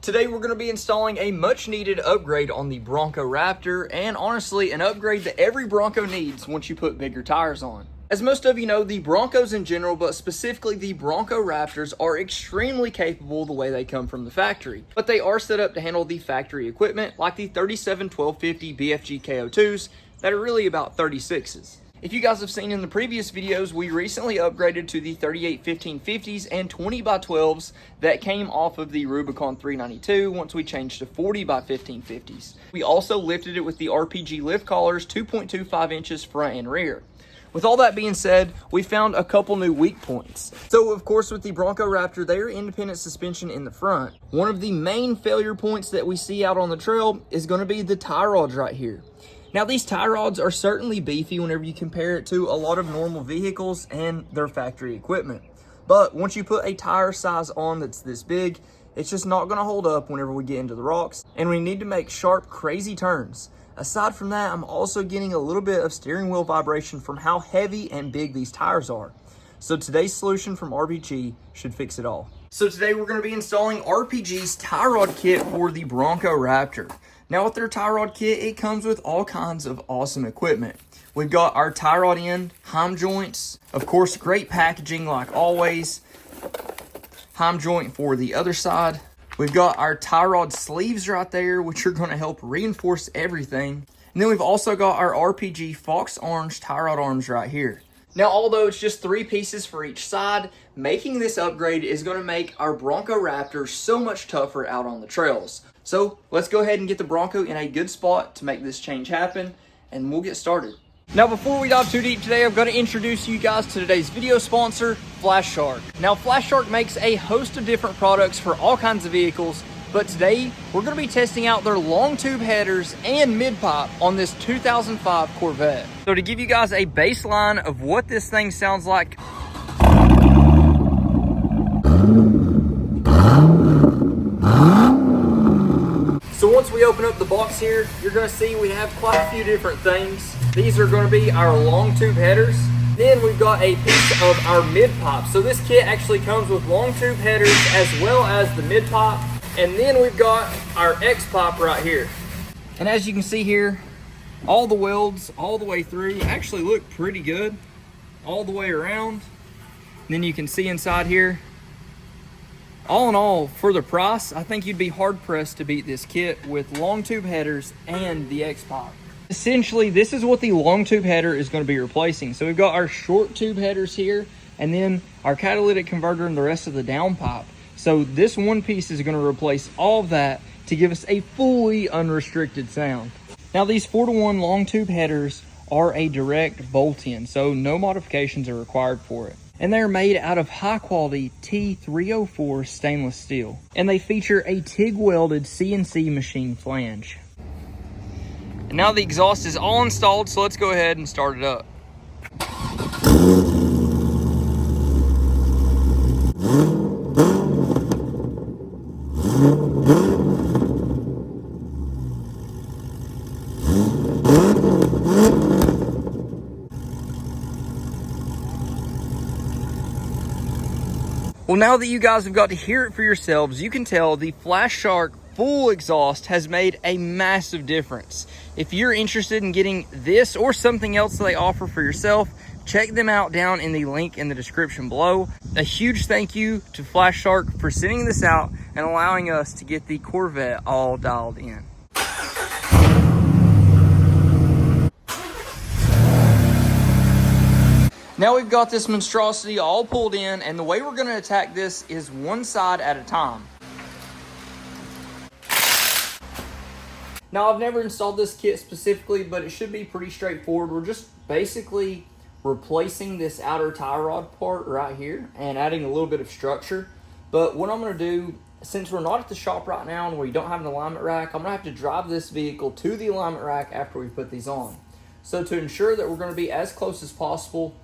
Today we're going to be installing a much needed upgrade on the Bronco Raptor, and honestly an upgrade that every Bronco needs once you put bigger tires on. As most of you know, the Broncos in general, but specifically the Bronco Raptors, are extremely capable the way they come from the factory. But they are set up to handle the factory equipment like the 37-1250 BFG KO2s that are really about 36s. If you guys have seen in the previous videos, we recently upgraded to the 38-1550s and 20x12s that came off of the Rubicon 392 once we changed to 40x1550s. We also lifted it with the RPG lift collars, 2.25 inches front and rear. With all that being said, we found a couple new weak points. So of course with the Bronco Raptor, they are independent suspension in the front. One of the main failure points that we see out on the trail is going to be the tie rods right here. Now these tie rods are certainly beefy whenever you compare it to a lot of normal vehicles and their factory equipment. But once you put a tire size on that's this big, it's just not going to hold up whenever we get into the rocks and we need to make sharp, crazy turns. Aside from that, I'm also getting a little bit of steering wheel vibration from how heavy and big these tires are. So today's solution from RPG should fix it all. So today we're going to be installing RPG's tie rod kit for the Bronco Raptor. Now with their tie rod kit, it comes with all kinds of awesome equipment. We've got our tie rod end, heim joints, of course great packaging like always, heim joint for the other side. We've got our tie rod sleeves right there, which are going to help reinforce everything. And then we've also got our RPG Fox Orange tie rod arms right here. Now, although it's just 3 pieces for each side, making this upgrade is going to make our Bronco Raptor so much tougher out on the trails. So let's go ahead and get the Bronco in a good spot to make this change happen, and we'll get started. Now, before we dive too deep today, I'm going to introduce you guys to today's video sponsor, Flash Shark. Now, Flash Shark makes a host of different products for all kinds of vehicles, but today we're going to be testing out their long tube headers and mid-pipe on this 2005 Corvette. So to give you guys a baseline of what this thing sounds like, so once we open up the box here, you're going to see we have quite a few different things. These are going to be our long tube headers. Then we've got a piece of our mid-pipe. So this kit actually comes with long tube headers as well as the mid-pipe. And then we've got our X-pipe right here. And as you can see here, all the welds all the way through actually look pretty good all the way around. And then you can see inside here, all in all, for the price, I think you'd be hard-pressed to beat this kit with long tube headers and the X-pipe. Essentially, this is what the long tube header is going to be replacing. So we've got our short tube headers here, and then our catalytic converter and the rest of the downpipe. So this one piece is going to replace all of that to give us a fully unrestricted sound. Now these 4-to-1 long tube headers are a direct bolt-in, so no modifications are required for it. And they're made out of high quality T304 stainless steel. And they feature a TIG welded CNC machine flange. And now the exhaust is all installed, so let's go ahead and start it up. Well, now that you guys have got to hear it for yourselves, you can tell the Flash Shark full exhaust has made a massive difference. If you're interested in getting this or something else that they offer for yourself, check them out down in the link in the description below. A huge thank you to Flash Shark for sending this out and allowing us to get the Corvette all dialed in. Now we've got this monstrosity all pulled in, and the way we're going to attack this is one side at a time. Now I've never installed this kit specifically, but it should be pretty straightforward. We're just basically replacing this outer tie rod part right here and adding a little bit of structure. But what I'm going to do, since we're not at the shop right now and we don't have an alignment rack, I'm going to have to drive this vehicle to the alignment rack after we put these on. So to ensure that we're going to be as close as possible,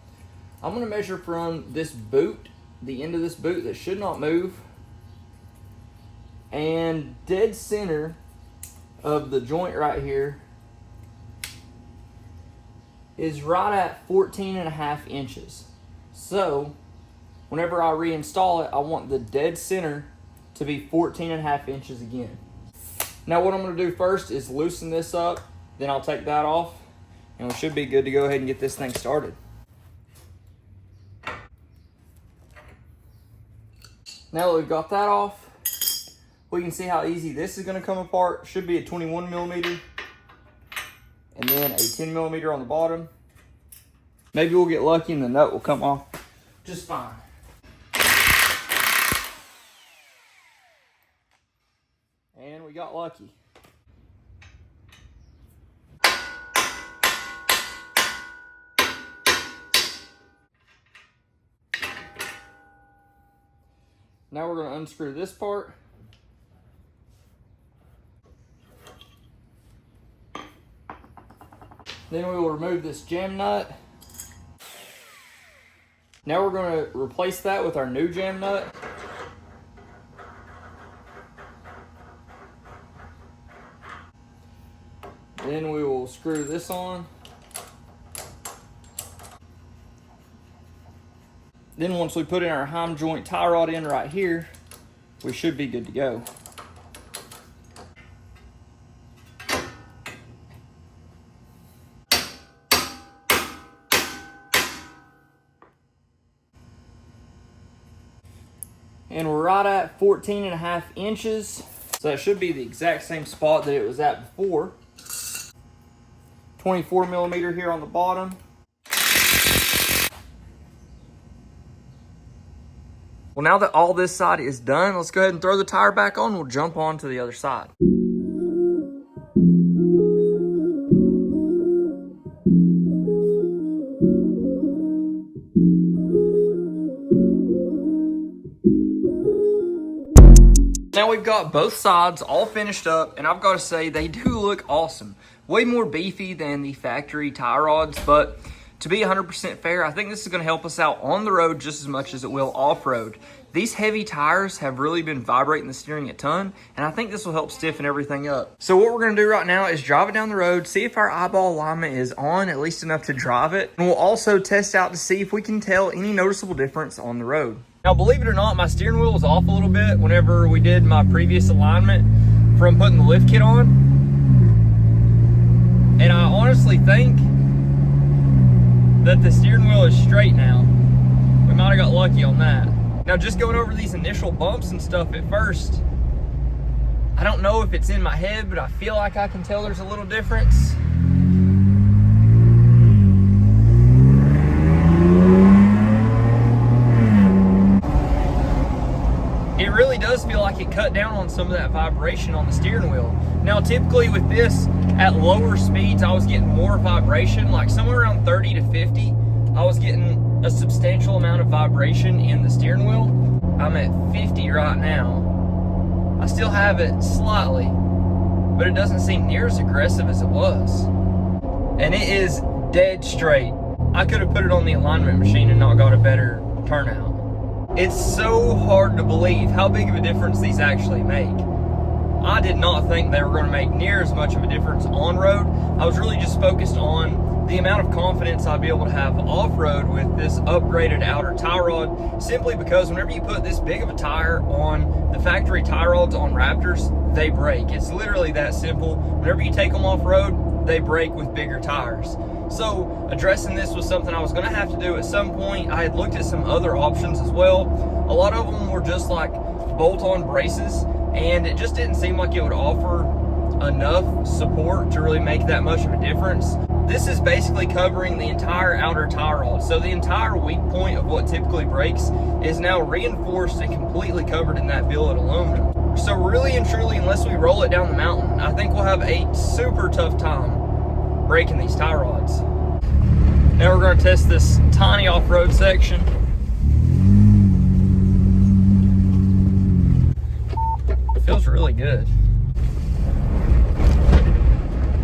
I'm going to measure from this boot, the end of this boot that should not move, and dead center of the joint right here is right at 14.5 inches. So whenever I reinstall it, I want the dead center to be 14.5 inches again. Now what I'm going to do first is loosen this up, then I'll take that off, and we should be good to go ahead and get this thing started. Now that we've got that off, we can see how easy this is going to come apart. Should be a 21 millimeter, and then a 10 millimeter on the bottom. Maybe we'll get lucky and the nut will come off just fine. And we got lucky. Now we're going to unscrew this part. Then we will remove this jam nut. Now we're going to replace that with our new jam nut. Then we will screw this on. Then once we put in our heim joint tie rod in right here, we should be good to go. And we're right at 14.5 inches. So that should be the exact same spot that it was at before. 24 millimeter here on the bottom. Well, now that all this side is done, let's go ahead and throw the tire back on. We'll jump on to the other side. Now we've got both sides all finished up, and I've got to say they do look awesome. Way more beefy than the factory tie rods, but to be 100% fair, I think this is going to help us out on the road just as much as it will off-road. These heavy tires have really been vibrating the steering a ton, and I think this will help stiffen everything up. So what we're going to do right now is drive it down the road, see if our eyeball alignment is on, at least enough to drive it, and we'll also test out to see if we can tell any noticeable difference on the road. Now, believe it or not, my steering wheel was off a little bit whenever we did my previous alignment from putting the lift kit on. And I honestly think that the steering wheel is straight now. We might have got lucky on that. Now, just going over these initial bumps and stuff at first, I don't know if it's in my head, but I feel like I can tell there's a little difference. It really does feel like it cut down on some of that vibration on the steering wheel. Now, typically with this, at lower speeds, I was getting more vibration, like somewhere around 30 to 50. I was getting a substantial amount of vibration in the steering wheel. I'm at 50 right now. I still have it slightly, but it doesn't seem near as aggressive as it was. And it is dead straight. I could have put it on the alignment machine and not got a better turnout. It's so hard to believe how big of a difference these actually make. I did not think they were going to make near as much of a difference on road. I was really just focused on the amount of confidence I'd be able to have off-road with this upgraded outer tie rod, simply because whenever you put this big of a tire on the factory tie rods on Raptors, they break. It's literally that simple. Whenever you take them off-road, they break with bigger tires. So addressing this was something I was going to have to do at some point. I had looked at some other options as well. A lot of them were just like bolt-on braces, and it just didn't seem like it would offer enough support to really make that much of a difference. This is basically covering the entire outer tie rod. So the entire weak point of what typically breaks is now reinforced and completely covered in that billet aluminum. So really and truly, unless we roll it down the mountain, I think we'll have a super tough time breaking these tie rods. Now we're going to test this tiny off-road section. It feels really good.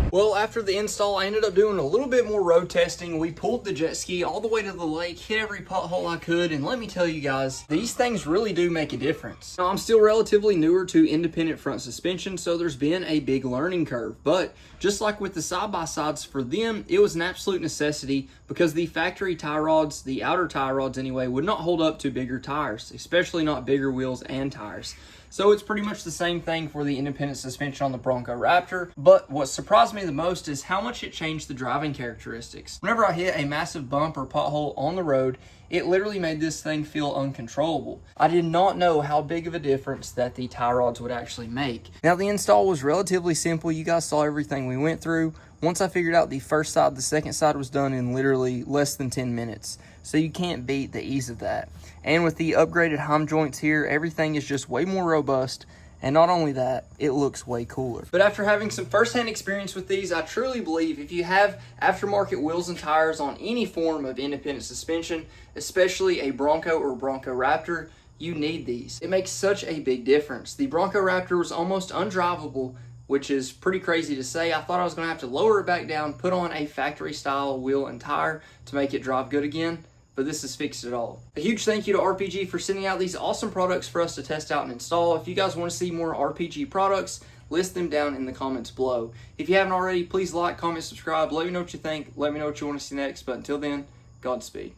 Well, after the install, I ended up doing a little bit more road testing. We pulled the jet ski all the way to the lake, hit every pothole I could, and let me tell you guys, these things really do make a difference. Now, I'm still relatively newer to independent front suspension, so there's been a big learning curve, but just like with the side-by-sides, for them, it was an absolute necessity because the factory tie rods, the outer tie rods anyway, would not hold up to bigger tires, especially not bigger wheels and tires. So it's pretty much the same thing for the independent suspension on the Bronco Raptor, but what surprised me the most is how much it changed the driving characteristics. Whenever I hit a massive bump or pothole on the road, it literally made this thing feel uncontrollable. I did not know how big of a difference that the tie rods would actually make. Now, the install was relatively simple. You guys saw everything we went through. Once I figured out the first side, the second side was done in literally less than 10 minutes. So you can't beat the ease of that. And with the upgraded heim joints here, everything is just way more robust. And not only that, it looks way cooler. But after having some first-hand experience with these, I truly believe if you have aftermarket wheels and tires on any form of independent suspension, especially a Bronco or Bronco Raptor, you need these. It makes such a big difference. The Bronco Raptor was almost undrivable, which is pretty crazy to say. I thought I was going to have to lower it back down, put on a factory-style wheel and tire to make it drive good again, but this has fixed it all. A huge thank you to RPG for sending out these awesome products for us to test out and install. If you guys want to see more RPG products, list them down in the comments below. If you haven't already, please like, comment, subscribe. Let me know what you think. Let me know what you want to see next. But until then, Godspeed.